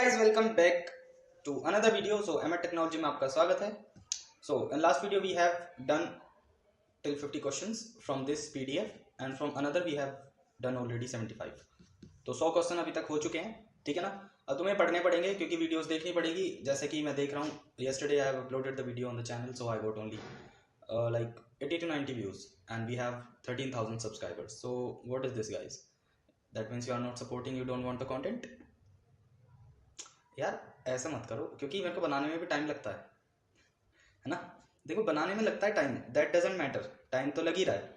guys, welcome back to another video. So MA Technology में आपका स्वागत है. So in last video we have done till 50 questions from this PDF and from another we have done already 75. तो 100 question अभी तक हो चुके हैं, ठीक है ना. अब तुम्हें पढ़ने पड़ेंगे क्योंकि वीडियोस देखनी पड़ेगी. जैसे कि मैं देख रहा हूँ, yesterday I have uploaded the video on the channel, so I got only like 80 to 90 views and we have 13,000 subscribers. So what is this, guys? That means you are not supporting, you don't want the content. यार ऐसा मत करो, क्योंकि मेरे को बनाने में भी टाइम लगता है ना. देखो, बनाने में लगता है time, that doesn't matter, time तो लग ही रहा है,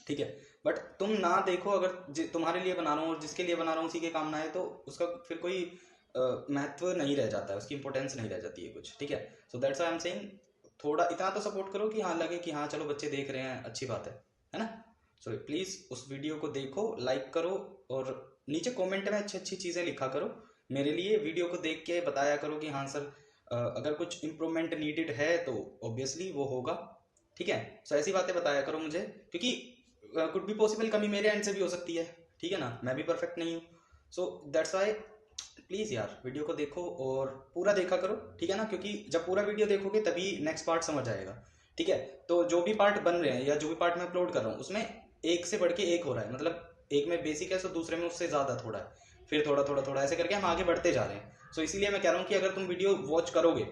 ठीक है. बट तुम ना देखो, अगर तुम्हारे लिए बना रहा हूँ और जिसके लिए बना रहा हूँ उसी के काम ना है तो उसका फिर कोई महत्व नहीं रह जाता है, उसकी इंपॉर्टेंस नहीं रह जाती है कुछ, ठीक है. So that's why I am saying, थोड़ा इतना तो सपोर्ट करो कि हाँ लगे कि हाँ चलो बच्चे देख रहे हैं, अच्छी बात है ना. सो प्लीज़ उस वीडियो को देखो, लाइक करो और नीचे कॉमेंट में अच्छी अच्छी चीज़ें लिखा करो मेरे लिए. वीडियो को देख के बताया करो कि हाँ सर अगर कुछ इम्प्रूवमेंट नीडेड है तो ऑब्वियसली वो होगा, ठीक है. सो ऐसी बातें बताया करो मुझे, क्योंकि कुड बी पॉसिबल कमी मेरे एंड से भी हो सकती है, ठीक है ना. मैं भी परफेक्ट नहीं हूँ. सो दैट्स वाई प्लीज़ यार वीडियो को देखो और पूरा देखा करो, ठीक है ना. क्योंकि जब पूरा वीडियो देखोगे तभी नेक्स्ट पार्ट समझ आएगा, ठीक है. तो जो भी पार्ट बन रहे हैं या जो भी पार्ट मैं अपलोड कर रहा हूँ उसमें एक से बढ़ के एक हो रहा है. मतलब एक में बेसिक है तो दूसरे में उससे ज़्यादा थोड़ा है, फिर थोड़ा थोड़ा थोड़ा ऐसे करके हम आगे बढ़ते जा रहे हैं. सो इसीलिए मैं कह रहा हूँ कि अगर तुम वीडियो वॉच करोगे,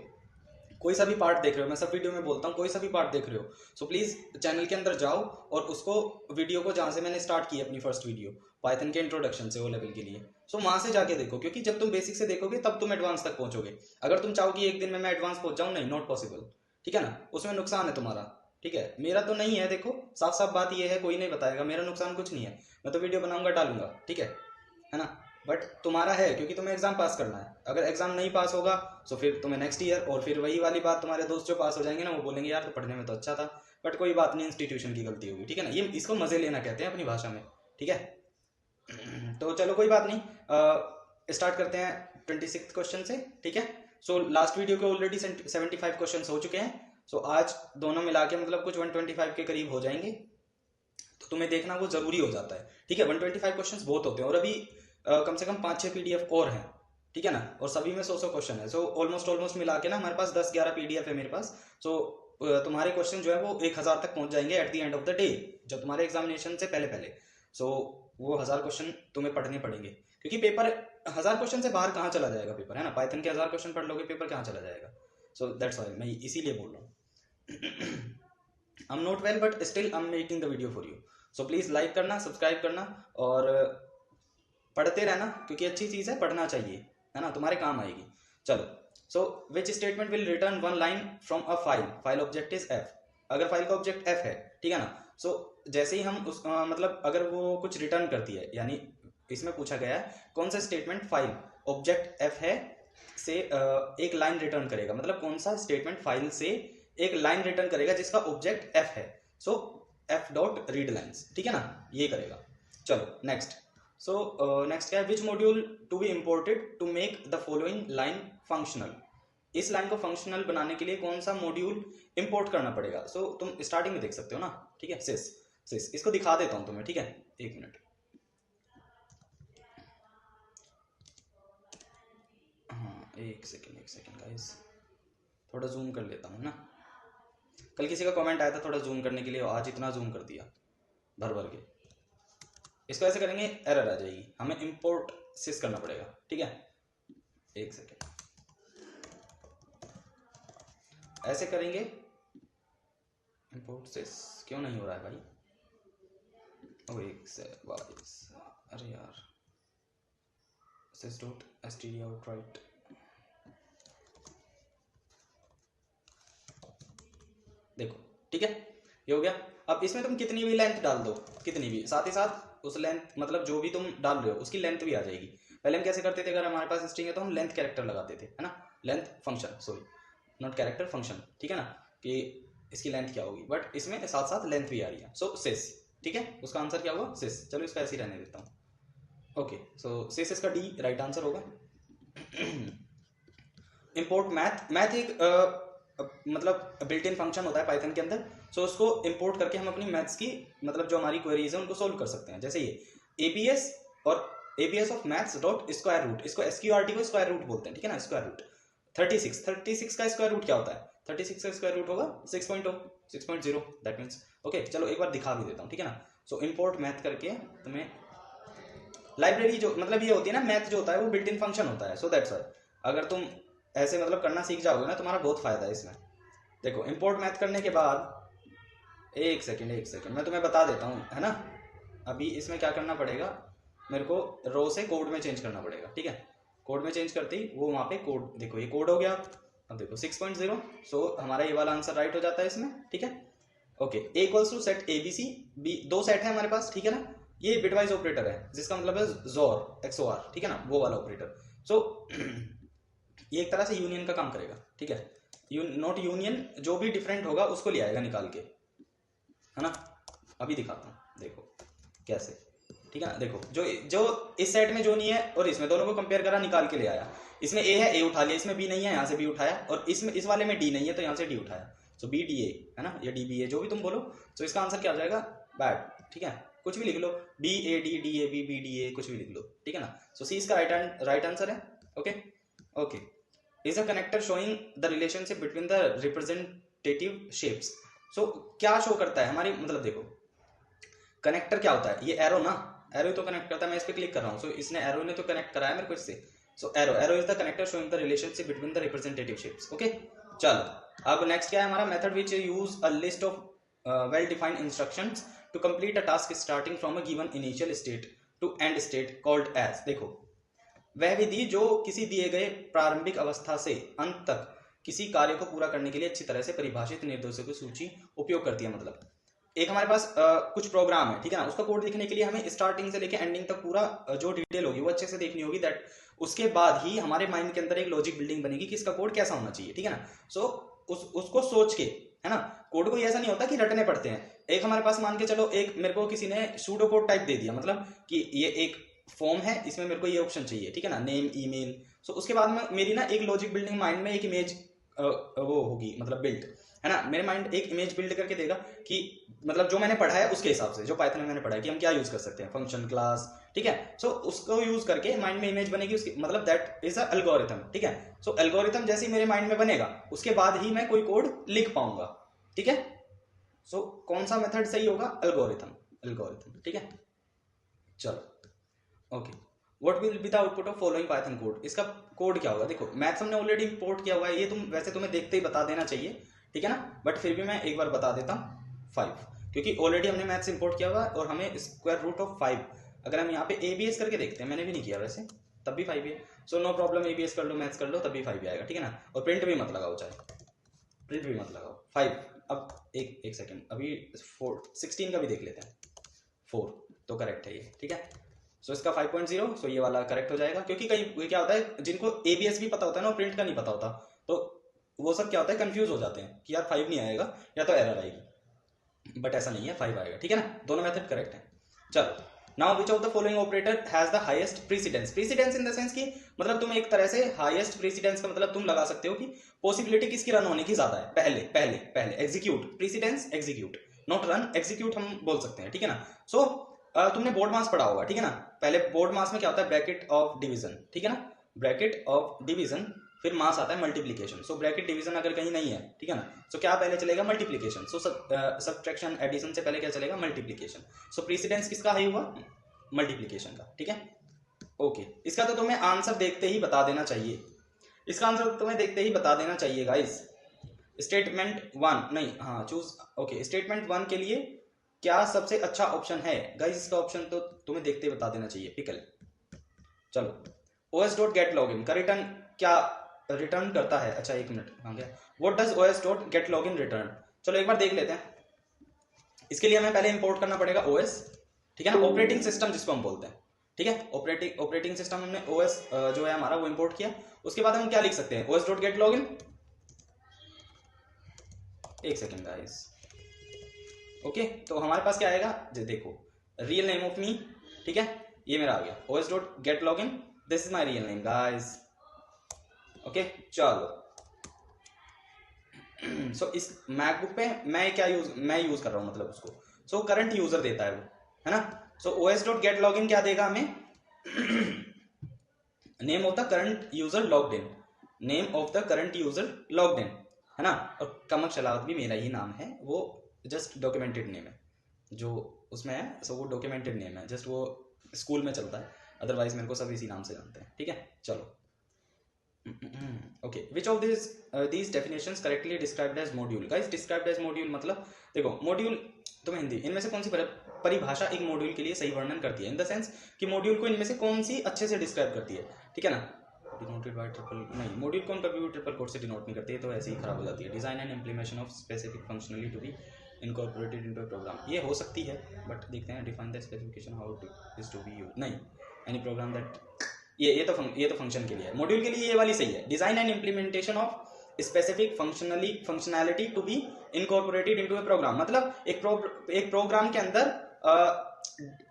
कोई सा भी पार्ट देख रहे हो, मैं सब वीडियो में बोलता हूँ कोई सा भी पार्ट देख रहे हो, सो प्लीज़ चैनल के अंदर जाओ और उसको वीडियो को जहाँ से मैंने स्टार्ट की अपनी फर्स्ट वीडियो पाइथन के इंट्रोडक्शन से ओ लेवल के लिए, सो वहाँ से जाके देखो. क्योंकि जब तुम बेसिक से देखोगे तब तुम एडवांस तक पहुँचोगे. अगर तुम चाहो कि एक दिन में मैं एडवांस पहुँच जाऊँ, नहीं, नॉट पॉसिबल, ठीक है ना. उसमें नुकसान है तुम्हारा, ठीक है. मेरा तो नहीं है. देखो साफ साफ बात यह है, कोई नहीं बताएगा, मेरा नुकसान कुछ नहीं है. मैं तो वीडियो बनाऊंगा, डालूंगा, ठीक है ना. बट तुम्हारा है, क्योंकि तुम्हें एग्जाम पास करना है. अगर एग्जाम नहीं पास होगा तो फिर तुम्हें नेक्स्ट ईयर, और फिर वही वाली बात, तुम्हारे दोस्त जो पास हो जाएंगे ना वो बोलेंगे यार तो पढ़ने में तो अच्छा था, बट कोई बात नहीं, इंस्टीट्यूशन की गलती होगी, ठीक है ना. ये इसको मजे लेना कहते हैं अपनी भाषा में, ठीक है. तो चलो कोई बात नहीं, स्टार्ट करते हैं 26 क्वेश्चन से, ठीक है. सो लास्ट वीडियो के ऑलरेडी 75 क्वेश्चन हो चुके हैं. सो आज दोनों मिला के मतलब कुछ 125 के करीब हो जाएंगे. तो तुम्हें देखना वो जरूरी हो जाता है, ठीक है. 125 क्वेश्चन बहुत होते हैं और अभी कम से कम 5-6 PDF और हैं, ठीक है ना. और सभी में 100 क्वेश्चन है. सो ऑलमोस्ट मिला के ना हमारे पास 10-11 PDF है मेरे पास. सो तुम्हारे क्वेश्चन जो है वो 1000 तक पहुंच जाएंगे at the end of the day, जब तुम्हारे एग्जामिनेशन से पहले. सो वो 1000 क्वेश्चन तुम्हें पढ़ने पड़ेंगे, क्योंकि पेपर 1000 क्वेश्चन से बाहर कहाँ चला जाएगा पेपर, है ना. पाइथन के 1000 क्वेश्चन पढ़ लोगे, पेपर कहाँ चला जाएगा. सो दैट्स व्हाई मैं इसीलिए बोल रहा हूँ. I am not well but still I am making the video for you. So please like करना, सब्सक्राइब करना और पढ़ते रहना, क्योंकि अच्छी चीज़ है, पढ़ना चाहिए, है ना, तुम्हारे काम आएगी. चलो. So which statement will return one line from a file object is F. अगर फाइल का ऑब्जेक्ट एफ है, ठीक है ना. सो जैसे ही हम उस मतलब अगर वो कुछ रिटर्न करती है, यानी इसमें पूछा गया है कौन सा स्टेटमेंट फाइल ऑब्जेक्ट एफ है से एक लाइन रिटर्न करेगा. मतलब कौन सा स्टेटमेंट फाइल से एक लाइन रिटर्न करेगा जिसका ऑब्जेक्ट एफ है. सो एफ डॉट रीड लाइन्स, ठीक है ना, ये करेगा. चलो नेक्स्ट. सो नेक्स्ट क्या है, which module to be imported to make the following line functional. इस लाइन को फंक्शनल बनाने के लिए कौन सा मॉड्यूल इंपोर्ट करना पड़ेगा. सो तुम स्टार्टिंग में देख सकते हो ना, ठीक है. सिस इसको दिखा देता हूं तुम्हें, ठीक है, एक मिनट. हाँ एक सेकेंड गाइस, थोड़ा जूम कर लेता हूँ ना. कल किसी का कमेंट आया था थोड़ा जूम करने के लिए, आज इतना जूम कर दिया भर के. इसको ऐसे करेंगे एरर आ जाएगी, हमें इंपोर्ट सिस करना पड़ेगा, ठीक है. एक सेकेंड, ऐसे करेंगे इंपोर्ट सिस. क्यों नहीं हो रहा है भाई. ओ एक से अरे यार, सिस डॉट std out राइट. देखो ठीक है, ये हो गया. अब इसमें तुम कितनी भी लेंथ डाल दो, कितनी भी, साथ ही साथ उस लेंथ मतलब जो भी तुम डाल रहे हो उसकी लेंथ भी आ जाएगी. पहले हम कैसे करते थे, अगर हमारे पास स्ट्रिंग है तो हम लेंथ कैरेक्टर लगाते थे, है ना. Length function, sorry not character, function, ठीक है ना, कि इसकी लेंथ क्या होगी. बट इसमें साथ साथ लेंथ भी आ रही है. सो सिस, ठीक है, उसका आंसर क्या होगा, सिस. चलो इसका ऐसे ही रहने देता हूँ. ओके. सो सिस इसका डी राइट आंसर होगा. इंपोर्ट मैथ एक मतलब बिल्ट इन फंक्शन होता है पाइथन के अंदर. सो उसको इंपोर्ट करके हम अपनी मैथ्स की मतलब जो हमारी क्वेरीज है उनको सोल्व कर सकते हैं. जैसे ये APS और ABS of maths dot square root, इसको एसक्यूआरटी को स्क्वायर रूट बोलते हैं, ठीक है ना, स्क्वायर रूट 36 का स्क्वायर रूट क्या होता है, 36 का स्क्वायर रूट होगा 6.0 दैट मीन्स ओके। चलो एक बार दिखा भी देता हूँ, ठीक है ना। सो इंपोर्ट मैथ करके तुम्हें लाइब्रेरी जो मतलब ये होती है ना, मैथ जो होता है वो बिल्ट इन फंक्शन होता है, सो दैट्स व्हाई अगर तुम ऐसे मतलब करना सीख जाओगे ना तुम्हारा बहुत फायदा है इसमें। देखो इंपोर्ट मैथ करने के बाद एक सेकंड मैं तुम्हें बता देता हूँ, है ना। अभी इसमें क्या करना पड़ेगा, मेरे को रो से कोड में चेंज करना पड़ेगा, ठीक है। कोड में चेंज करते ही वो वहाँ पे कोड, देखो ये कोड हो गया। अब देखो 6.0, सो हमारा ये वाला आंसर राइट हो जाता है इसमें, ठीक है। Okay, A equals to set ABC, B दो सेट है हमारे पास, ठीक है ना। ये बिटवाइज ऑपरेटर है जिसका मतलब है जोर XOR, ठीक है ना, वो वाला ऑपरेटर। सो ये एक तरह से यूनियन का काम करेगा, ठीक है। नॉट यूनियन, जो भी डिफरेंट होगा उसको ले आएगा निकाल के, है ना। अभी दिखाता हूँ, देखो कैसे, ठीक है ना। देखो जो इस सेट में जो नहीं है और इसमें, दोनों को कंपेयर करा, निकाल के ले आया। इसमें A है, A उठा लिया, इसमें B नहीं है, यहाँ से B उठाया, और इसमें इस वाले में D नहीं है तो यहाँ से D उठाया। सो BDA है ना, या DBA जो भी तुम बोलो। तो इसका आंसर क्या हो जाएगा, बैड, ठीक है। कुछ भी लिख लो, DAD DAB BDA कुछ भी लिख लो, ठीक है ना। सो C इसका राइट आंसर है, okay okay. Is a connector showing the relationship between the representative shapes. So क्या शो करता है हमारी, मतलब देखो कनेक्टर क्या होता है, ये एरो ना, एरो तो कनेक्ट करता है। मैं इस पर क्लिक कर रहा हूँ, सो इसने एरो ने तो कनेक्ट कराया मेरे को इससे। So arrow is the connector showing the relationship between the representative shapes, okay. चलो अब नेक्स्ट क्या है हमारा, method which use a list of well defined instructions to complete a task starting from a given initial state to end state called as. देखो वह विधि जो किसी दिए गए प्रारंभिक अवस्था से अंत तक किसी कार्य को पूरा करने के लिए अच्छी तरह से परिभाषित निर्देशों की सूची उपयोग करती है। मतलब एक हमारे पास कुछ प्रोग्राम है, ठीक है ना, उसका कोड लिखने के लिए हमें स्टार्टिंग से लेके एंडिंग तक पूरा जो डिटेल होगी वो अच्छे से देखनी होगी। दैट उसके बाद ही हमारे माइंड के अंदर एक लॉजिक बिल्डिंग बनेगी कि इसका कोड कैसा होना चाहिए, ठीक है ना। सो उसको सोच के, है ना, कोड को ऐसा नहीं होता कि रटने पड़ते हैं। एक हमारे पास मान के चलो, एक मेरे को किसी ने सूडो कोड टाइप दे दिया, मतलब कि ये एक फॉर्म है, इसमें मेरे को ये ऑप्शन चाहिए, ठीक है ना, नेम ईमेल। सो उसके बाद में मेरी ना एक लॉजिक बिल्डिंग माइंड में एक इमेज वो होगी, मतलब बिल्ड, है ना। मेरे माइंड एक इमेज बिल्ड करके देगा कि मतलब जो मैंने पढ़ा है उसके हिसाब से, जो पाइथन में मैंने पढ़ा है कि हम क्या यूज कर सकते हैं, फंक्शन क्लास, ठीक है। सो उसको यूज करके माइंड में इमेज बनेगी उसकी, मतलब दैट इज अ एल्गोरिथम, ठीक है। सो एल्गोरिथम जैसे ही मेरे माइंड में बनेगा उसके बाद ही मैं कोई कोड लिख पाऊंगा, ठीक है। सो कौन सा मेथड सही होगा, एल्गोरिथम, ठीक है। चलो okay, what will be the output of following Python code. इसका कोड क्या होगा, देखो मैथ्स हमने ऑलरेडी इंपोर्ट किया हुआ है, ये वैसे तुम्हें देखते ही बता देना चाहिए, ठीक है ना, बट फिर भी मैं एक बार बता देता हूँ 5, क्योंकि ऑलरेडी हमने मैथ्स इंपोर्ट किया हुआ है और हमें स्क्वायर रूट ऑफ 5, अगर हम यहाँ पे ABS करके देखते हैं, मैंने भी नहीं किया वैसे, तब भी 5 है। सो नो प्रॉब्लम, ABS कर लो, मैथ्स कर लो, तब भी 5 आएगा, ठीक है ना। और प्रिंट भी मत लगाओ, चाहे प्रिंट भी मत लगाओ 5। अब एक सेकेंड, अभी 16 का भी देख लेते हैं, 4 तो करेक्ट है ये, ठीक है। सो इसका 5.0, सो ये वाला करेक्ट हो जाएगा, क्योंकि कहीं क्या होता है जिनको ABS भी पता होता है ना, प्रिंट का नहीं पता होता, तो वो सब क्या होता है कंफ्यूज हो जाते हैं कि यार 5 नहीं आएगा या तो एरर आएगी, बट ऐसा नहीं है, 5 आएगा, ठीक है ना। दोनों मेथड करेक्ट है। चलो now which of the following operator has the highest precedence. Precedence in the sense कि मतलब तुम एक तरह से हाईएस्ट प्रीसिडेंस का मतलब तुम लगा सकते हो कि पॉसिबिलिटी किसकी रन होने की ज्यादा है, पहले execute, precedence execute, not run, execute हम बोल सकते हैं, ठीक है ना। सो तुमने बोर्ड मास पढ़ा होगा, ठीक है ना। पहले बोर्ड मास में क्या होता है, ब्रैकेट ऑफ डिवीजन, ठीक है ना, ब्रैकेट ऑफ डिवीजन, फिर मास आता है मल्टीप्लीकेशन। सो ब्रैकेट डिवीजन अगर कहीं नहीं है, ठीक है ना, सो क्या पहले चलेगा, मल्टीप्लीकेशन। सो सब्ट्रैक्शन एडिशन से पहले क्या चलेगा, मल्टीप्लीकेशन। सो प्रीसिडेंस किसका हाई हुआ, मल्टीप्लीकेशन का, ठीक है ओके। इसका तो तुम्हें आंसर देखते ही बता देना चाहिए, इसका आंसर तुम्हें देखते ही बता देना चाहिए गाइस। स्टेटमेंट 1 नहीं, हाँ चूज, ओके। स्टेटमेंट 1 के लिए क्या सबसे अच्छा ऑप्शन है गाइस, इसका ऑप्शन तो तुम्हें देखते ही बता देना चाहिए, पिकल। चलो os.getLogin का रिटर्न क्या रिटर्न करता है, अच्छा एक मिनट आ गया, व्हाट डज os.getLogin रिटर्न। चलो एक बार देख लेते हैं। इसके लिए हमें पहले इंपोर्ट करना पड़ेगा OS, ठीक है ना, ऑपरेटिंग सिस्टम जिसको हम बोलते हैं, ठीक है। ऑपरेटिंग सिस्टम हमने OS जो है हमारा वो इंपोर्ट किया। उसके बाद हम क्या लिख सकते हैं, os.getLogin, एक सेकेंड गाइस, ओके। तो हमारे पास क्या आएगा, देखो रियल नेम ऑफ मी, ठीक है, ये मेरा आ गया os.getLogin, this is my real name guys, okay. चलो सो इस मैकबुक पे मैं यूज कर रहा हूँ, मतलब उसको सो करंट यूजर देता है वो, है ना। सो os.getLogin क्या देगा हमें, name of the current user logged in, name of the current user logged in, है ना। और कमक शलावत भी मेरा ही नाम है, वो जस्ट डॉक्यूमेंटेड नेम है जो उसमें है, सो वो डॉक्यूमेंटेड नेम है, जस्ट वो स्कूल में चलता है, अदरवाइज मेरे को सब इसी नाम से जानते हैं, ठीक है। चलो okay, which of these definitions correctly described as module? Guys described as module मतलब देखो मॉड्यूल तुम्हें हिंदी, इनमें से कौन सी परिभाषा एक मॉड्यूल के लिए सही वर्णन करती है, इन द सेंस कि मॉड्यूल को इनमें से कौन सी अच्छे से डिस्क्राइब करती है, ठीक है ना। डिनोटेड बाय ट्रिपल, नहीं मॉड्यूल कौन कभी भी ट्रिपल कोट से डिनोट नहीं करती है, तो ऐसे ही खराब हो जाती है। Design and implementation of specific functionally to be incorporated into a program, ये हो सकती है, बट देखते हैं। Define the specification how is to be used, नहीं एनी प्रोग्राम दैट, ये तो फंक्शन के लिए है, मॉड्यूल के लिए ये वाली सही है। Design and implementation of specific functionality to be incorporated into a program, मतलब एक प्रोग्राम के अंदर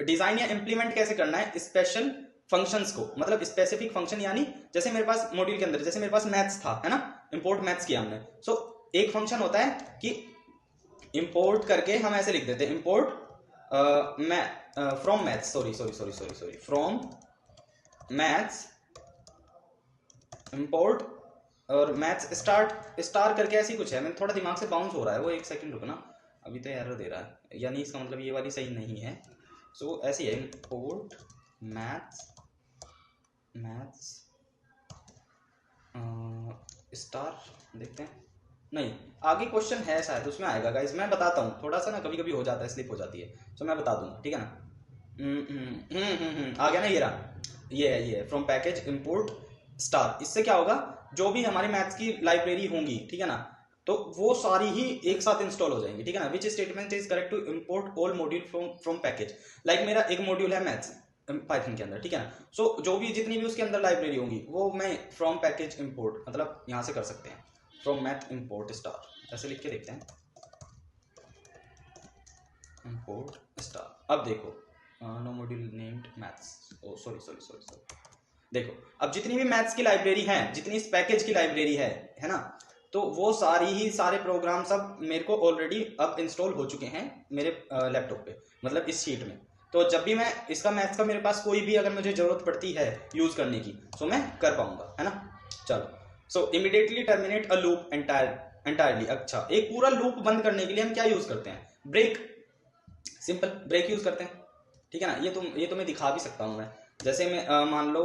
डिजाइन या इम्प्लीमेंट कैसे करना है स्पेशल फंक्शंस को, मतलब स्पेसिफिक फंक्शन, यानी जैसे मेरे पास मॉड्यूल के अंदर, जैसे मेरे पास मैथ्स था, है ना, इंपोर्ट मैथ्स किया हमने, सो एक फंक्शन होता है कि इंपोर्ट करके हम ऐसे लिख देते हैं, import from maths, sorry from maths import और मैथ्स स्टार करके ऐसी कुछ है, मैं थोड़ा दिमाग से बाउंस हो रहा है वो, एक सेकंड रुकना, अभी तो एरर दे रहा है, यानी इसका मतलब ये वाली सही नहीं है, सो ऐसी है इंपोर्ट मैथ्स स्टार, देखते हैं, नहीं आगे क्वेश्चन है शायद उसमें आएगा गाइस, मैं बताता हूँ, थोड़ा सा ना कभी कभी हो जाता है, स्लिप हो जाती है, सो मैं बता दूंगा, ठीक है ना। आ गया ना, ये है फ्रॉम पैकेज इंपोर्ट स्टार, इससे क्या होगा, जो भी हमारी मैथ्स की लाइब्रेरी होंगी, ठीक है ना, तो वो सारी ही एक साथ इंस्टॉल हो जाएंगी, ठीक है ना। Which statement is correct to import all module from package, like मेरा एक मॉड्यूल है मैथ्स पाइथन के अंदर, ठीक है ना, सो जो भी जितनी भी उसके अंदर लाइब्रेरी होंगी वो मैं फ्रॉम पैकेज इंपोर्ट, मतलब यहाँ से कर सकते हैं, फ्रॉम मैथ इंपोर्ट स्टार, ऐसे लिख के देखते हैं, इंपोर्ट स्टार। अब देखो नो मॉड्यूल नेम्ड मैथ्स, ओ सॉरी, देखो अब जितनी भी मैथ्स की लाइब्रेरी है, जितनी इस पैकेज की लाइब्रेरी है ना, तो वो सारे प्रोग्राम सब मेरे को ऑलरेडी अब इंस्टॉल हो चुके हैं मेरे लैपटॉप पे, मतलब इस शीट में, तो जब भी मैं इसका मैथ्स का मेरे पास कोई भी अगर मुझे जरूरत पड़ती है यूज करने की, सो मैं कर पाऊंगा, है ना। चलो, सो immediately terminate a loop entirely, अच्छा एक पूरा लूप बंद करने के लिए हम क्या यूज करते हैं, ब्रेक, सिंपल ब्रेक यूज करते हैं, ठीक है ना। ये तो मैं दिखा भी सकता हूँ मैं, जैसे मैं मान लो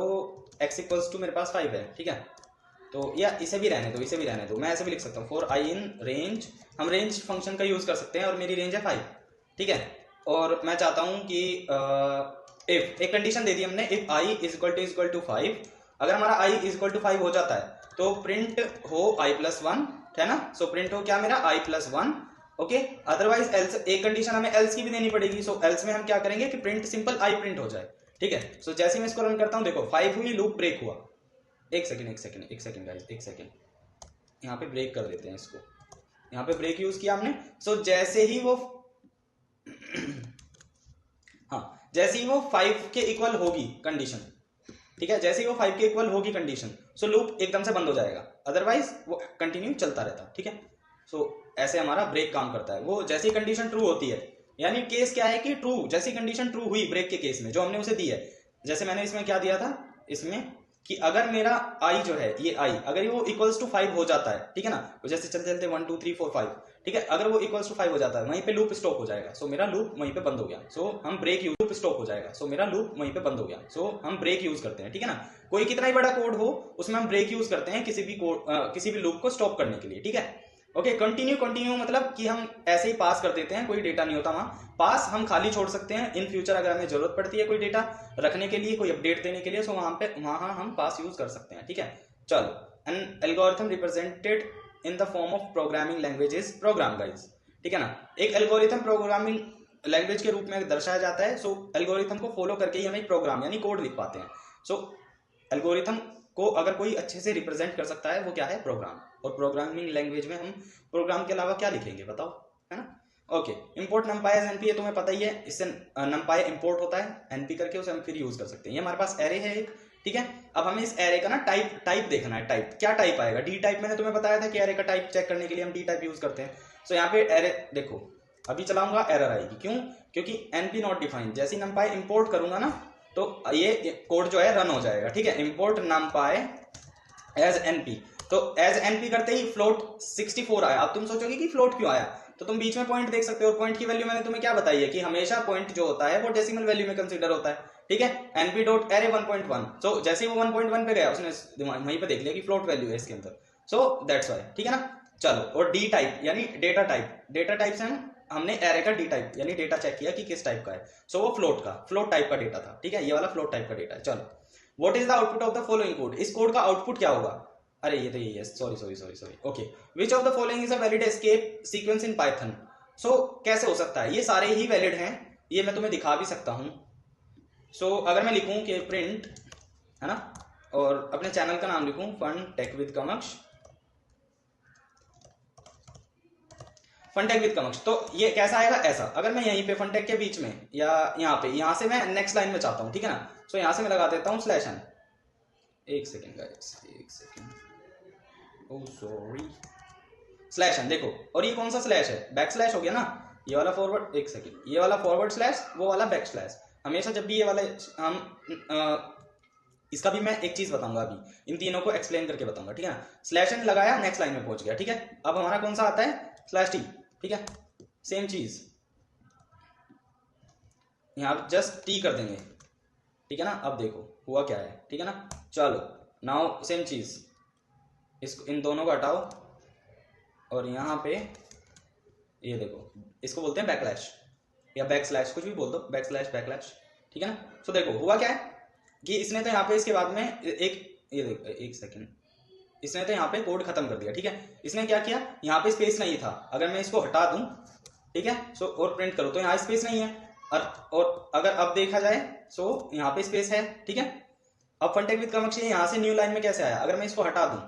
x इक्वल्स टू मेरे पास 5 है, ठीक है, तो या इसे भी रहने दो, मैं ऐसे भी लिख सकता हूँ, फॉर i इन रेंज, हम रेंज फंक्शन का यूज कर सकते हैं, और मेरी रेंज है 5, ठीक है, और मैं चाहता हूँ कि इफ एक कंडीशन दे दी हमने, if i is equal to 5, अगर हमारा i इज इक्वल टू 5 हो जाता है तो प्रिंट हो i+1, है ना, सो प्रिंट हो क्या मेरा i+1, ओके, अदरवाइज एल्स, एक कंडीशन हमें एल्स की भी देनी पड़ेगी, सो एल्स में हम क्या करेंगे कि प्रिंट सिंपल i प्रिंट हो जाए, ठीक है। सो जैसे मैं इसको रन करता हूं, देखो 5 हुई, लूप ब्रेक हुआ, एक सेकंड गाइस, एक सेकंड, यहाँ पे ब्रेक कर देते हैं इसको, यहाँ पे ब्रेक यूज किया हमने, सो जैसे ही वो हाँ, जैसे ही वो 5 के इक्वल होगी कंडीशन, ठीक है, जैसे ही वो 5 के इक्वल होगी कंडीशन, सो लूप एकदम से बंद हो जाएगा, अदरवाइज वो कंटिन्यू चलता रहता, ठीक है। सो ऐसे हमारा ब्रेक काम करता है, वो जैसी कंडीशन ट्रू होती है, यानी केस क्या है कि ट्रू, जैसी कंडीशन ट्रू हुई ब्रेक के केस में जो हमने उसे दी है, जैसे मैंने इसमें क्या दिया था, इसमें कि अगर मेरा i जो है, ये i अगर वो इक्वल्स टू 5 हो जाता है, ठीक है ना, तो जैसे चलते चलते 1 2 3 4 5, ठीक है, अगर वो इक्वल्स टू 5 हो जाता है, वहीं पे लूप स्टॉप हो जाएगा, सो मेरा लूप वहीं पे बंद हो गया, सो हम ब्रेक यूज, लूप स्टॉप हो जाएगा, सो मेरा लूप वहीं पे बंद हो गया, सो हम ब्रेक यूज करते हैं, ठीक है ना। कोई कितना ही बड़ा कोड हो उसमें हम ब्रेक यूज करते हैं किसी भी लूप को स्टॉप करने के लिए, ठीक है। ओके, कंटिन्यू मतलब कि हम ऐसे ही पास कर देते हैं, कोई डेटा नहीं होता वहां, पास हम खाली छोड़ सकते हैं, इन फ्यूचर अगर हमें जरूरत पड़ती है कोई डेटा रखने के लिए, कोई अपडेट देने के लिए, सो वहां हम पास यूज कर सकते हैं, ठीक है। चलो, an algorithm represented in the form of programming language is program, guys, ठीक है ना। एक एल्गोरिथम प्रोग्रामिंग लैंग्वेज के रूप में दर्शाया जाता है, सो एल्गोरिथम को फॉलो करके ही हम एक प्रोग्राम यानी कोड लिख पाते हैं, सो एल्गोरिथम को अगर कोई अच्छे से रिप्रेजेंट कर सकता है वो क्या है, प्रोग्राम, और प्रोग्रामिंग लैंग्वेज में हम प्रोग्राम के अलावा क्या लिखेंगे बताओ, है ना। Okay, import numpy as np, ये तुम्हें पता ही है, इससे नंपाई इंपोर्ट होता है, एनपी करके उसे हम फिर यूज कर सकते हैं। ये हमारे पास एरे है एक, ठीक है, अब हमें इस एरे का ना टाइप देखना है, टाइप क्या टाइप आएगा, डी टाइप, मैंने तुम्हें बताया था कि एरे का टाइप चेक करने के लिए हम डी टाइप यूज करते हैं। सो यहाँ पे एरे देखो, अभी चलाऊंगा एरर आएगी, क्यों, क्योंकि एनपी नॉट डिफाइंड, जैसे नंपाई इंपोर्ट करूंगा ना, तो ये कोड जो है रन हो जाएगा, ठीक है। इंपोर्ट numpy एज np, तो एज np करते ही फ्लोट 64 आया। अब तुम सोचोगे कि फ्लोट क्यों आया, तो तुम बीच में पॉइंट देख सकते हो। पॉइंट की वैल्यू मैंने तुम्हें क्या बताई है कि हमेशा पॉइंट जो होता है वो डेसिमल वैल्यू में कंसीडर होता है, ठीक है। np.array 1.1, सो जैसे ही वो 1.1 पे गया उसने वहीं पे देख लिया कि फ्लोट वैल्यू है इसके अंदर, सो दैट्स वाई, ठीक है ना। चलो, और डी टाइप यानी डेटा टाइप, डेटा टाइप से हमने एरे का डी टाइप यानी डेटा चेक किया कि किस टाइप का है, सो वो फ्लोट टाइप का डेटा था, ठीक है। ये वाला फ्लोट टाइप का डेटा है। चलो, what is the output of the following code, इस कोड का आउटपुट क्या होगा। अरे ये तो यही है, sorry okay. Which of the following is a valid escape sequence in Python, so कैसे हो सकता है, ये सारे ही वैलिड हैं, ये मैं तुम्हें दिखा भी सकता हूं। सो अगर मैं लिखूं कि प्रिंट, है ना, और अपने चैनल का नाम लिखूं fun take with कमक्ष, FunTech with कमक्ष, तो ये कैसा आएगा, ऐसा। अगर मैं यहीं पे फनटेक के बीच में या यहाँ पे, यहाँ से मैं नेक्स्ट लाइन में चाहता हूँ, ठीक है ना, सो यहाँ से मैं लगा देता हूँ स्लैश एन। एक सेकेंड गाइस, एक second, oh sorry, slash n देखो, और ये कौन सा स्लैश है, बैक स्लैश हो गया ना, ये वाला फॉरवर्ड, एक सेकेंड, ये वाला फॉरवर्ड स्लैश, वो वाला बैक स्लैश। हमेशा जब भी ये वाला हम इसका भी मैं एक चीज बताऊंगा अभी, इन तीनों को एक्सप्लेन करके बताऊंगा, ठीक है ना। स्लैश एन लगाया, नेक्स्ट लाइन में पहुंच गया, ठीक है। अब हमारा कौन सा आता है, स्लैश टी, ठीक है, सेम चीज यहाँ जस्ट टी कर देंगे, ठीक है ना। अब देखो हुआ क्या है, ठीक है ना। चलो, नाउ सेम चीज, इसको इन दोनों को हटाओ, और यहाँ पे ये देखो, इसको बोलते हैं बैकलैश या बैक स्लैश, कुछ भी बोल दो, बैक स्लैश बैकलैश, ठीक है ना। सो देखो हुआ क्या है कि इसने तो यहाँ पे इसके बाद में एक, ये देखो एक सेकेंड, इसने तो यहाँ पे कोड खत्म कर दिया, ठीक है। इसने क्या किया, यहाँ पे स्पेस नहीं था, अगर मैं इसको हटा दूं, ठीक है, सो और प्रिंट करो तो यहाँ स्पेस नहीं है, और अगर अब देखा जाए सो यहाँ पे स्पेस है, ठीक है। अब फनटेक विद कमक्ष यहाँ से न्यू लाइन में कैसे आया, अगर मैं इसको हटा दूं,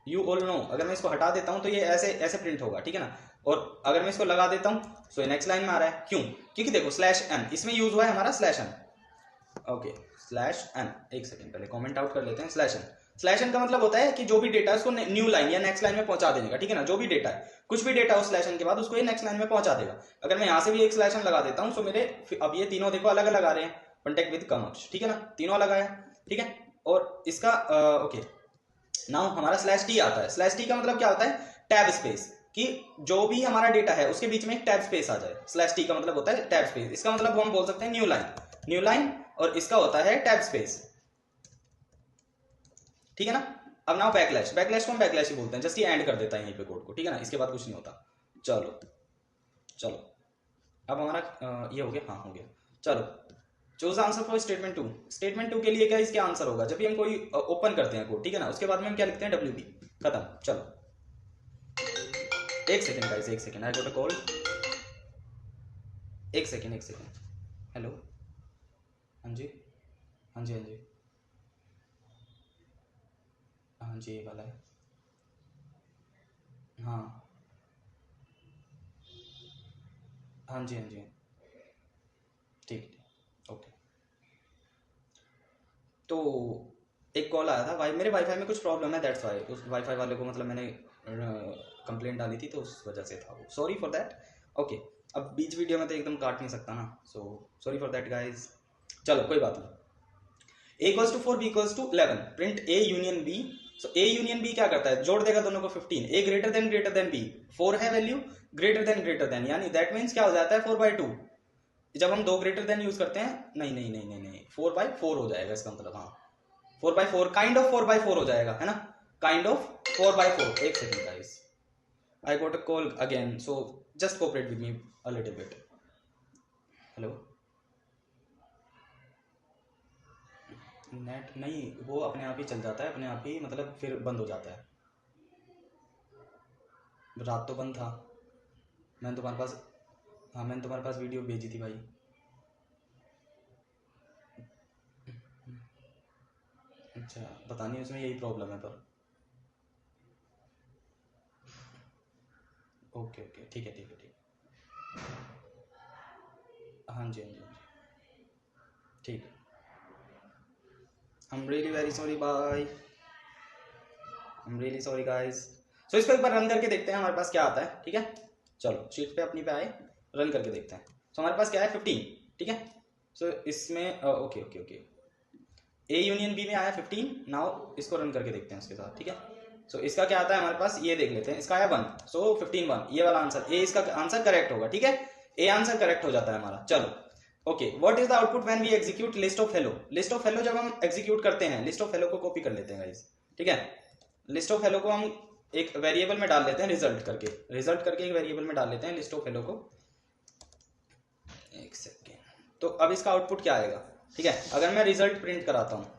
यू ऑल नो, अगर मैं इसको हटा देता हूं तो ये ऐसे ऐसे प्रिंट होगा, ठीक है ना। और अगर मैं इसको लगा देता हूं सो ये नेक्स्ट लाइन में आ रहा है, क्यों, क्योंकि देखो स्लैश एन इसमें यूज हुआ है हमारा, slash n, okay, slash n. एक सेकंड पहले कमेंट आउट कर लेते हैं। स्लैश एन, स्लैश एन का मतलब होता है कि जो भी डेटा है उसको न्यू लाइन या नेक्स्ट लाइन में पहुंचा देने का, ठीक है ना। जो भी डेटा है, कुछ भी डेटा हो स्लैश एन के बाद उसको ये नेक्स्ट लाइन में पहुंचा देगा। अगर मैं यहाँ से भी एक स्लैश एन लगा देता हूँ, सो मेरे अब ये तीनों देखो अलग अलग आ रहे हैं, फनटेक विद कमक्ष, ठीक है ना, तीनों अलग आया, ठीक है। और इसका ओके, नाउ हमारा स्लैश टी आता है। स्लैश टी का मतलब क्या होता है, टैब स्पेस, कि जो भी हमारा डेटा है उसके बीच में एक टैब स्पेस आ जाए। स्लैश टी का मतलब होता है टैब स्पेस, इसका मतलब हम बोल सकते हैं न्यू लाइन, न्यू लाइन, और इसका होता है टैब स्पेस, ठीक है ना। अब नाउ बैकलैश, बैकलैश को हम बैकलैश ही बोलते हैं, जस्ट ये एंड कर देता है यहीं पे कोड को, ठीक है ना, इसके बाद कुछ नहीं होता। चलो चलो, अब हमारा ये हो गया, हाँ हो गया। चलो, choose answer for statement 2। Statement 2 के लिए क्या इसका आंसर होगा, जब भी हम कोई ओपन करते हैं कोड, ठीक है ना, उसके बाद में हम क्या लिखते हैं, WP, खत्म। चलो एक सेकेंड गाइस, एक second, I got a call, एक सेकेंड एक सेकेंड, हेलो, हाँ जी हाँ जी हाँ जी हाँ जी, ये वाला है, हाँ हाँ जी हाँ जी, ठीक, ओके। तो एक कॉल आया था, मेरे वाईफाई में कुछ प्रॉब्लम है, दैट्स वाई उस वाईफाई वाले को मतलब मैंने कंप्लेंट डाली थी, तो उस वजह से था वो, सॉरी फॉर दैट। ओके, अब बीच वीडियो में तो एकदम काट नहीं सकता ना, so sorry for that guys. चलो कोई बात नहीं। a equals to 4, b equals to 11, print a union b। So a union b क्या करता है, जोड़ देगा दोनों को 15, a ग्रेटर देन b, 4 है वैल्यू, ग्रेटर देन, यानी दैट मीन्स क्या हो जाता है 4/2। जब हम दो ग्रेटर देन यूज करते हैं, नहीं 4/4 हो जाएगा इसका मतलब, हाँ 4/4, काइंड ऑफ 4/4 हो जाएगा, है ना, काइंड ऑफ 4/4। एक second guys, I got a call again, so just cooperate with me a little bit. Hello, net नहीं, वो अपने आप ही चल जाता है, अपने आप ही मतलब फिर बंद हो जाता है। रात तो बंद था, मैंने तुम्हारे पास, हाँ मैंने तुम्हारे पास वीडियो भेजी थी भाई। अच्छा, पता नहीं उसमें यही प्रॉब्लम है, पर ओके ओके, ठीक है ठीक है ठीक है, हाँ जी हाँ जी हाँ जी, ठीक है। I am really very sorry, bye, I am really sorry guys. So इसको एक बार रन करके देखते हैं हमारे पास क्या आता है, ठीक है। चलो शीट पे अपनी पे आए, रन करके देखते हैं। सो हमारे पास क्या है, 15, ठीक है। सो इसमें okay okay okay, A union B में आया 15। नाउ इसको रन करके देखते हैं उसके साथ, ठीक है। सो इसका क्या आता है हमारे पास, ये देख लेते हैं। इसका आया 1, सो 15 1, ये वाला आंसर ए, इसका आंसर करेक्ट होगा, ठीक है। ए आंसर करेक्ट हो जाता है हमारा। चलो okay, what is the output when we execute list of hello. List of hello जब हम एग्जीक्यूट करते हैं, लिस्ट ऑफ हेलो को कॉपी कर लेते हैं गाइस, ठीक है। लिस्ट ऑफ हेलो को हम एक वेरिएबल में डाल लेते हैं, रिजल्ट करके एक वेरिएबल में डाल लेते हैं लिस्ट ऑफ हेलो को। एक सेकेंड, तो अब इसका आउटपुट क्या आएगा, ठीक है। अगर मैं रिजल्ट प्रिंट कराता हूँ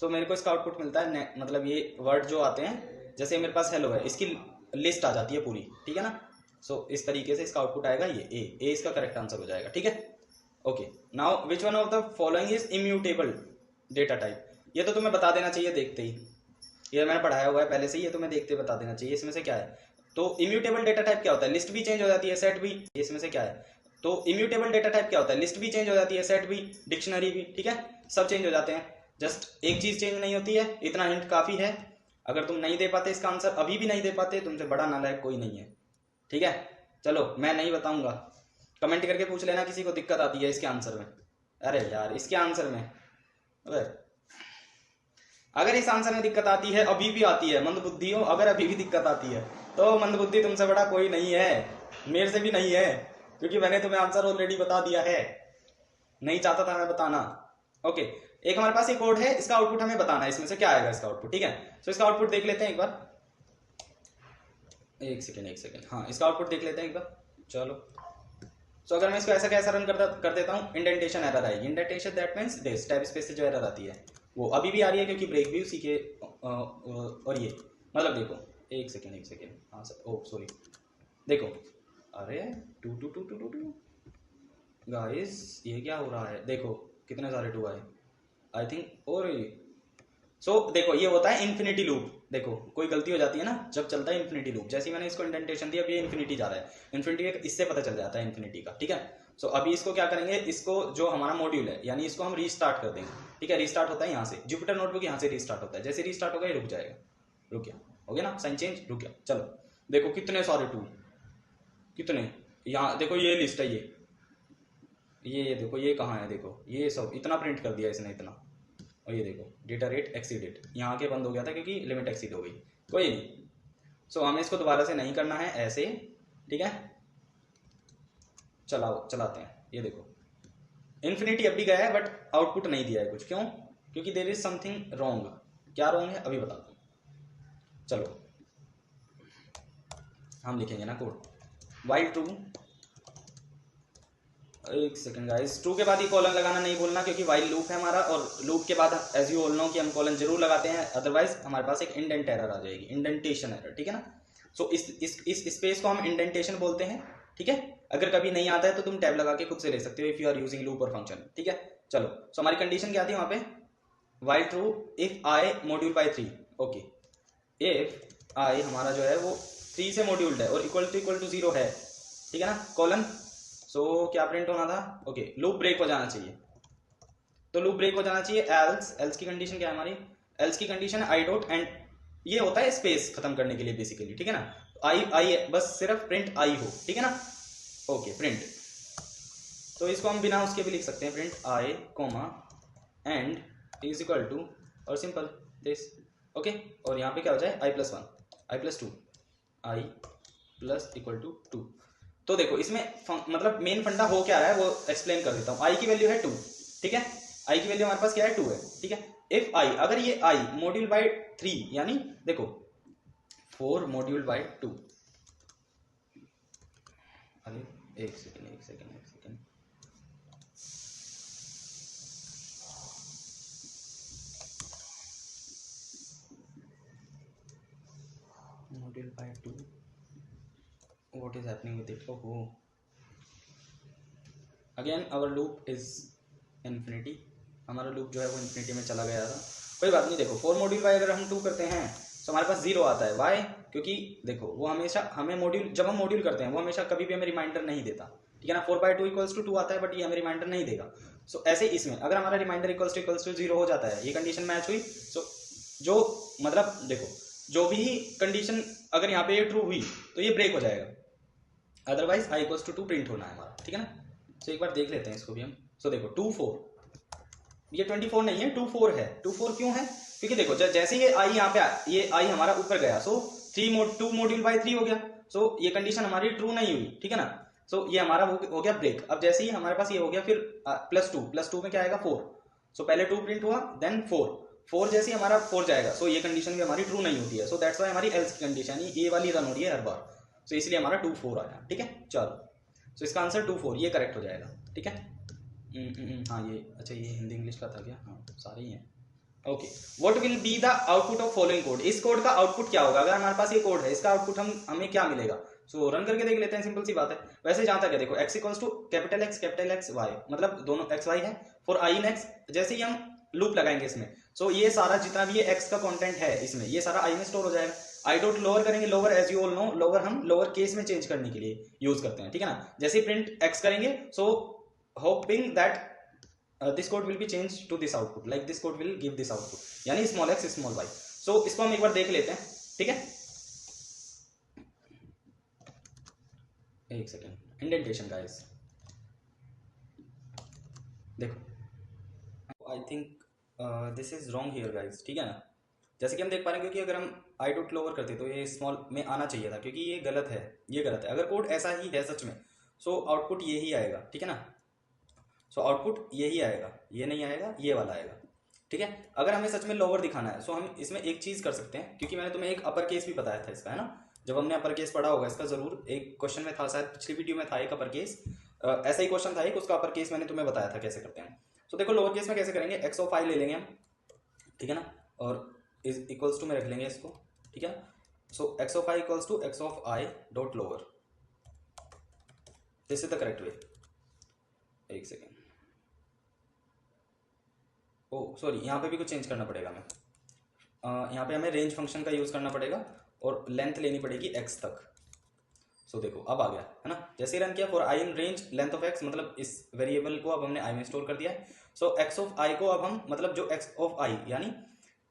तो मेरे को इसका आउटपुट मिलता है, मतलब ये वर्ड जो आते हैं, जैसे मेरे पास हेलो है, इसकी लिस्ट आ जाती है पूरी, ठीक है ना। सो इस तरीके से इसका आउटपुट आएगा, ये ए इसका करेक्ट आंसर हो जाएगा, ठीक है। Okay, now which one of the following is immutable data type. ये तो तुम्हें बता देना चाहिए देखते ही, ये मैंने पढ़ाया हुआ है पहले से ही, ये तुम्हें देखते बता देना चाहिए। इसमें से क्या है, तो इम्यूटेबल डेटा टाइप क्या होता है, लिस्ट भी चेंज हो जाती है, सेट भी। इसमें से क्या है, तो इम्यूटेबल डेटा टाइप क्या होता है, लिस्ट भी चेंज हो जाती है, सेट भी, डिक्शनरी भी, ठीक है, सब चेंज हो जाते हैं। जस्ट एक चीज चेंज नहीं होती है, इतना हिंट काफी है। अगर तुम नहीं दे पाते इसका आंसर, अभी भी नहीं दे पाते, तुमसे बड़ा नालायक कोई नहीं है, ठीक है। चलो मैं नहीं बताऊंगा, कमेंट करके पूछ लेना किसी को दिक्कत आती है इसके आंसर में। अरे यार इसके आंसर में, अगर इस आंसर में दिक्कत आती है, अभी भी आती है, मंदबुद्धि हो अगर अभी भी दिक्कत आती है, तो मंदबुद्धि तुमसे बड़ा कोई नहीं है, मेरे से भी नहीं है, क्योंकि मैंने तुम्हें आंसर ऑलरेडी बता दिया है, नहीं चाहता था मैं बताना। ओके, एक हमारे पास एक कोड है, इसका आउटपुट हमें बताना है, इसमें से क्या आएगा इसका आउटपुट, ठीक है। तो इसका आउटपुट देख लेते हैं एक बार, एक सेकेंड, हाँ इसका आउटपुट देख लेते हैं एक बार। चलो, सो अगर मैं इसको ऐसा कैसा रन कर देता हूँ, इंडेंटेशन एरर आएगी। Indentation that means this type space से जो एरर आती है वो अभी भी आ रही है, क्योंकि ब्रेक भी उसी के और ये मतलब देखो, एक सेकेंड, हाँ सर, ओ सॉरी, देखो, अरे टू टू टू टू टू टू गाइस, ये क्या हो रहा है, देखो कितने सारे 2 आए आई थिंक। और सो देखो ये होता है इन्फिनिटी लूप। देखो कोई गलती हो जाती है ना जब चलता है इन्फिनिटी लूप, जैसे ही मैंने इसको इंडेंटेशन दिया, अब ये इन्फिनिटी जा रहा है, इन्फिनिटी इससे पता चल जाता है इन्फिनिटी का, ठीक है। सो अभी इसको क्या करेंगे, इसको जो हमारा मॉड्यूल है, यानी इसको हम रीस्टार्ट कर देंगे, ठीक है। रीस्टार्ट होता है यहाँ से, जुपिटर नोटबुक यहाँ से रीस्टार्ट होता है, जैसे रीस्टार्ट होगा ये रुक जाएगा, रुक गया, हो गया ना साइन चेंज, रुक गया। चलो देखो कितने सारे 2, कितने, यहाँ देखो ये लिस्ट है, ये देखो ये कहाँ है, देखो ये सब इतना प्रिंट कर दिया इसने, इतना। और ये देखो डेटा रेट एक्सीडेड, यहाँ के बंद हो गया था क्योंकि लिमिट एक्सीड हो गई, कोई नहीं। सो हमें इसको दोबारा से नहीं करना है ऐसे, ठीक है। चलाते हैं, ये देखो इन्फिनिटी अब भी गया है, बट आउटपुट नहीं दिया है कुछ, क्यों, क्योंकि देयर इज समथिंग रॉन्ग। क्या रॉन्ग है अभी बताता हूँ। चलो हम लिखेंगे ना कोड, वाइल ट्रू, एक सेकंड गाइस, ट्रू के बाद ही कॉलन लगाना नहीं भूलना, क्योंकि वाइल लूप है हमारा, और लूप के बाद एज यू ऑल नो कि हम कॉलन जरूर लगाते हैं, अदरवाइज हमारे पास एक इंडेंट एरर आ जाएगी, इंडेंटेशन एरर, ठीक है ना। सो इस स्पेस को हम इंडेंटेशन बोलते हैं, ठीक है। अगर कभी नहीं आता है तो तुम टैब लगा के खुद से ले सकते हो, if you are using loop और फंक्शन, ठीक है। चलो, सो हमारी कंडीशन क्या थी वहां पे, while true if I module by 3, okay, if I हमारा जो है वो 3 से मॉड्यूल्ड है और इक्वल टू 0 है, ठीक है ना, कॉलन। सो क्या प्रिंट होना था, ओके, लूप ब्रेक हो जाना चाहिए, तो लूप ब्रेक हो जाना चाहिए। एल्स की कंडीशन क्या है हमारी, एल्स की कंडीशन है आई डॉट एंड, ये होता है स्पेस खत्म करने के लिए बेसिकली, ठीक है ना। आई बस सिर्फ प्रिंट आई हो, ठीक है ना, ओके प्रिंट। तो इसको हम बिना उसके भी लिख सकते हैं, print I comma end is equal to, और सिंपल दिस, ओके। और यहाँ पे क्या हो जाए, i+1, i+2, i plus equal to 2। तो देखो इसमें मतलब मेन फंडा हो क्या रहा है वो एक्सप्लेन कर देता हूँ। आई की वैल्यू है 2, ठीक है, आई की वैल्यू हमारे पास क्या है 2 है, ठीक है। इफ आई, अगर ये आई मॉड्यूल बाय 3, यानी देखो 4 मॉड्यूल बाय 2, अरे एक second module by 2, what is happening with it, oh again our loop is infinity, हमारा लूप जो है वो इन्फिनिटी में चला गया था, कोई बात नहीं। देखो 4 मॉड्यूल बाय अगर हम 2 करते हैं तो हमारे पास 0 आता है, वाई, क्योंकि देखो वो हमेशा हमें मॉड्यूल, जब हम मॉड्यूल करते हैं वो हमेशा कभी भी हमें रिमाइंडर नहीं देता, ठीक है ना। 4/2 = 2 आता है, बट ये हमें रिमाइंडर नहीं देगा। सो ऐसे इसमें अगर हमारा रिमाइंडर इक्वल्स टू 0 हो जाता है, ये कंडीशन मैच हुई, सो जो मतलब देखो जो भी कंडीशन अगर यहाँ पे ये ट्रू हुई तो ये ब्रेक हो जाएगा, अदरवाइज i = 2 प्रिंट होना है हमारा, ठीक है ना। तो एक बार देख लेते हैं इसको भी हम। सो देखो 2 4, ये 24 नहीं है 2 4 है। 2 4 क्यों है? क्योंकि देखो जैसे ये आई यहाँ पे ये आई हमारा ऊपर गया, सो 2 मॉड्यूल बाई 3 हो गया, सो ये कंडीशन हमारी ट्रू नहीं हुई, ठीक है ना। सो ये हमारा हो गया ब्रेक। अब जैसे ही हमारे पास ये हो गया, फिर +2 में क्या आएगा 4, सो पहले 2 प्रिंट हुआ देन 4 जैसे ही हमारा 4 जाएगा, सो ये कंडीशन भी हमारी ट्रू नहीं होती है, सो दैट्स वाई हमारी एल्स की कंडीशन ये वाली रन हो रही है हर बार, सो इसलिए हमारा 2 4 आया, ठीक है। चलो सो इसका आंसर 2 4 ये करेक्ट हो जाएगा, ठीक है। हाँ ये अच्छा ये हिंदी इंग्लिश का था क्या? हाँ सारे ही हैं। Okay, what will be the output of following code? इस कोड का आउटपुट क्या होगा? अगर हमारे पास ये कोड है, इसका आउटपुट हमें क्या मिलेगा? सो रन करके देख लेते हैं, सिंपल सी बात है। वैसे जहां तक है देखो x equals to capital X y, मतलब दोनों x y है फॉर i इन x। जैसे ही हम लूप लगाएंगे इसमें, सो ये सारा जितना भी ये x का कंटेंट है इसमें, ये सारा i में स्टोर हो जाएगा। आई डॉट लोअर करेंगे, lower as you all know lower हम लोअर केस में चेंज करने के लिए यूज करते हैं, ठीक है ना। जैसे ही प्रिंट x करेंगे, सो hoping that this code will be changed to this output, like this code will give this output, यानी स्मॉल x स्मॉल y। सो इसको हम एक बार देख लेते हैं, ठीक है। एक सेकेंड, इंडेंटेशन गाइस, देखो I think this is wrong here guys, ठीक है ना। जैसे कि हम देख पा रहे हैं, क्योंकि अगर हम आई डॉट लोअर करते तो ये स्मॉल में आना चाहिए था, क्योंकि ये गलत है, ये गलत है। अगर कोड ऐसा ही है सच में, सो आउटपुट ये ही आएगा, ठीक है ना। सो आउटपुट यही आएगा, ये नहीं आएगा, ये वाला आएगा, ठीक है। अगर हमें सच में लोअर दिखाना है, सो हम इसमें एक चीज कर सकते हैं, क्योंकि मैंने तुम्हें एक अपर केस भी बताया था इसका, है ना। जब हमने अपर केस पढ़ा होगा इसका, जरूर एक क्वेश्चन में था, शायद पिछली वीडियो में था एक अपर केस, ऐसा ही क्वेश्चन था एक, उसका अपर केस मैंने तुम्हें बताया था कैसे करते हैं। सो देखो लोअर केस में कैसे करेंगे, x ऑफ i ले लेंगे हम, ठीक है ना, और इज इक्वल्स टू में रख लेंगे इसको, ठीक है। So x of i equals to x of i dot lower, this is the correct way. एक सेकेंड, ओ सॉरी, यहाँ पे भी कुछ चेंज करना पड़ेगा हमें। यहाँ पे हमें रेंज फंक्शन का यूज़ करना पड़ेगा और लेंथ लेनी पड़ेगी x तक। सो देखो अब आ गया, है ना। जैसे ही रन किया for i in range length of x, मतलब इस वेरिएबल को अब हमने i में स्टोर कर दिया है। सो x ऑफ i को अब हम, मतलब जो x ऑफ i यानी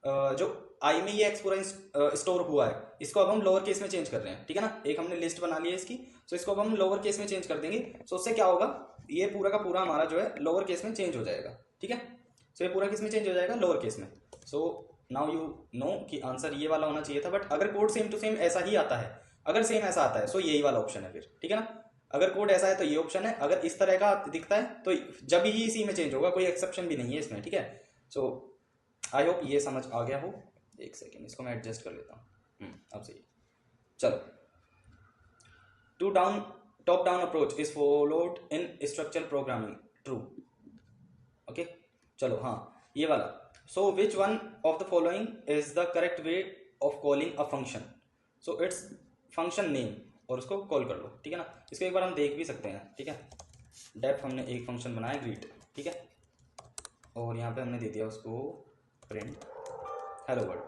जो i में ये x पूरा स्टोर हुआ है, इसको अब हम लोअर केस में चेंज कर रहे हैं, ठीक है ना। एक हमने लिस्ट बना ली है इसकी, सो इसको अब हम लोअर केस में चेंज कर देंगे। सो उससे क्या होगा, ये पूरा का पूरा हमारा जो है लोअर केस में चेंज हो जाएगा, ठीक है। सो ये पूरा किस में चेंज हो जाएगा, लोअर केस में। सो नाउ यू नो कि आंसर ये वाला होना चाहिए था, बट अगर कोड सेम टू सेम ऐसा ही आता है, अगर सेम ऐसा आता है, सो यही वाला ऑप्शन है फिर, ठीक है ना। अगर कोड ऐसा है तो ये ऑप्शन है, अगर इस तरह का दिखता है तो जब ही इसी में चेंज होगा, कोई एक्सेप्शन भी नहीं है इसमें, ठीक है। सो आई होप ये समझ आ गया हो। एक सेकेंड, इसको मैं एडजस्ट कर लेता हूँ, अब सही। चलो, top down approach is followed in structural programming, true. Okay चलो, हाँ ये वाला। So which one of the following is the correct way of calling a function? So it's function name, और उसको कॉल कर लो, ठीक है ना। इसको एक बार हम देख भी सकते हैं, ठीक है। डेफ हमने एक फंक्शन बनाया ग्रीट, ठीक है, और यहाँ पे हमने दे दिया उसको प्रिंट हेलो वर्ल्ड।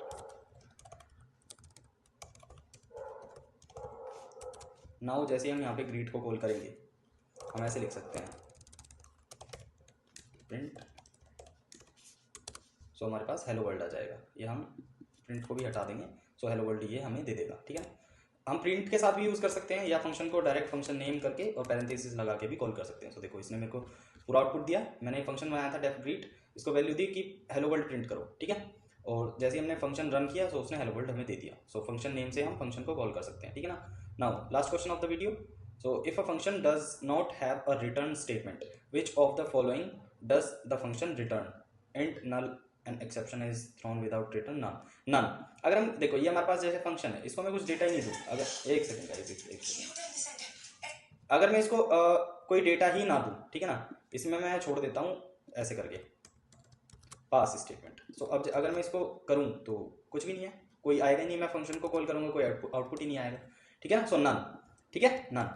नाउ जैसे हम यहाँ पे ग्रीट को कॉल करेंगे, हम ऐसे लिख सकते हैं प्रिंट, सो हमारे पास हेलो वर्ल्ड आ जाएगा। ये हम प्रिंट को भी हटा देंगे, सो हेलो वर्ल्ड ये हमें दे देगा, ठीक है। हम प्रिंट के साथ भी यूज़ कर सकते हैं, या फंक्शन को डायरेक्ट फंक्शन नेम करके और पैरेंथेसिस लगा के भी कॉल कर सकते हैं। सो देखो इसने मेरे को पूरा आउटपुट दिया, मैंने एक फंक्शन बनाया था डेफ ग्रीट, इसको वैल्यू दी कि हेलो वर्ल्ड प्रिंट करो, ठीक है। और जैसे ही हमने फंक्शन रन किया, सो उसने हेलो वर्ल्ड हमें दे दिया। सो फंक्शन नेम से हम फंक्शन को कॉल कर सकते हैं, ठीक है ना। Now last question of the video. So if a function does not have a return statement, which of the following does the function return? Int, null, an exception is thrown without return, none. अगर हम देखो ये हमारे पास जैसे function है, इसको मैं कुछ डेटा ही नहीं दूँ, अगर एक सेकेंड, अगर मैं इसको कोई डेटा ही ना दूँ, ठीक है ना, इसमें मैं छोड़ देता हूँ ऐसे करके पास स्टेटमेंट। सो अब अगर मैं इसको करूँ तो कुछ भी नहीं है, कोई आएगा ही नहीं। मैं फंक्शन को कॉल करूँगा, कोई आउटपुट ही नहीं आएगा, ठीक है ना। सो नन, ठीक है, नन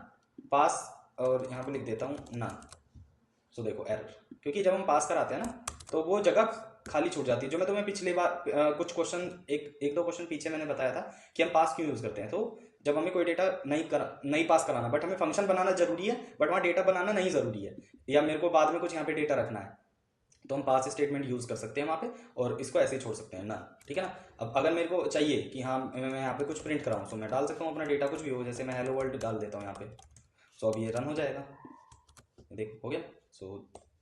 पास, और यहाँ पे लिख देता हूँ नन। सो देखो एरर, क्योंकि जब हम पास कराते हैं ना, तो वो जगह खाली छूट जाती है। जो मैं तुम्हें पिछले बार कुछ क्वेश्चन एक दो क्वेश्चन पीछे मैंने बताया था कि हम पास क्यों यूज़ करते हैं। तो जब हमें कोई डेटा नहीं पास कराना, बट हमें फंक्शन बनाना जरूरी है, बट वहाँ डेटा बनाना नहीं जरूरी है, या मेरे को बाद में कुछ यहाँ पे डेटा रखना है, तो हम पास स्टेटमेंट यूज़ कर सकते हैं वहाँ पे, और इसको ऐसे ही छोड़ सकते हैं ना, ठीक है ना। अब अगर मेरे को चाहिए कि हाँ मैं यहाँ पे कुछ प्रिंट कराऊँ, तो मैं डाल सकता हूँ अपना डेटा, कुछ भी हो, जैसे मैं हेलो वर्ल्ड डाल देता हूँ यहाँ पे। सो अब ये रन हो जाएगा, देखो हो गया। So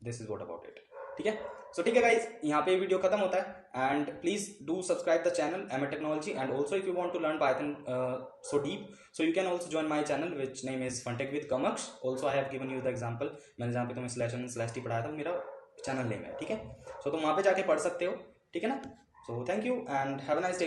this is what about it. ठीक है, सो ठीक है गाइज, यहाँ पे वीडियो खत्म होता है। And please do subscribe the channel MA technology, and also if you want to learn python so deep, so you can also join my channel which name is Funtech with Kamaksh. Also I have given you the example, मैंने जहाँ पे तुम्हें /n/t पढ़ाया था, मेरा channel name है। ठीक है, सो तुम वहाँ पे जाके पढ़ सकते हो। ठीक है ना, so thank you and have a nice day.